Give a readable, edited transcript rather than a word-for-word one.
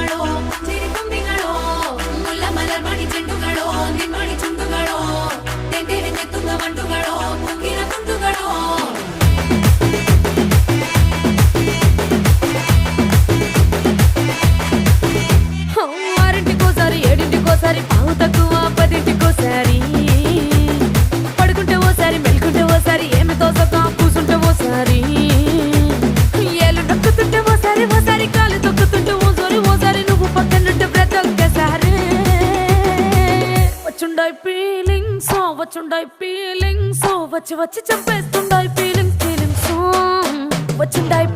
ചെണ്ടുകളോ ചിരിത്തുമ്പികളോ മുല്ല മലർമണി ചെണ്ടുകളോ നിന്മണി ചുണ്ടുകളോ തെണ്ടിരിഞ്ഞെത്തുന്ന വണ്ടുകളോ പൂക്കിന തുണ്ടുകളോ ఆరింటికోసారి ఏడింటికోసారి పావు తక్కువ పదింటికోసారి పడుకుంటే ఓసారి మెలుకుంటే ఓసారి ఏమి తోసక కూసుంటే ఓసారి ఏళ్ళు నొక్కుతుంటే ఓసారి ఓసారి కాలు తొక్కుతుంటే ఓసారి నువ్వు పక్కనుంటే ప్రతి ఒక్కసారి వచ్చుండాయి ఫీలింగ్స్ వచ్చి వచ్చి చంపేస్తుండాయి ఫీలింగ్స్ వచ్చిండాయి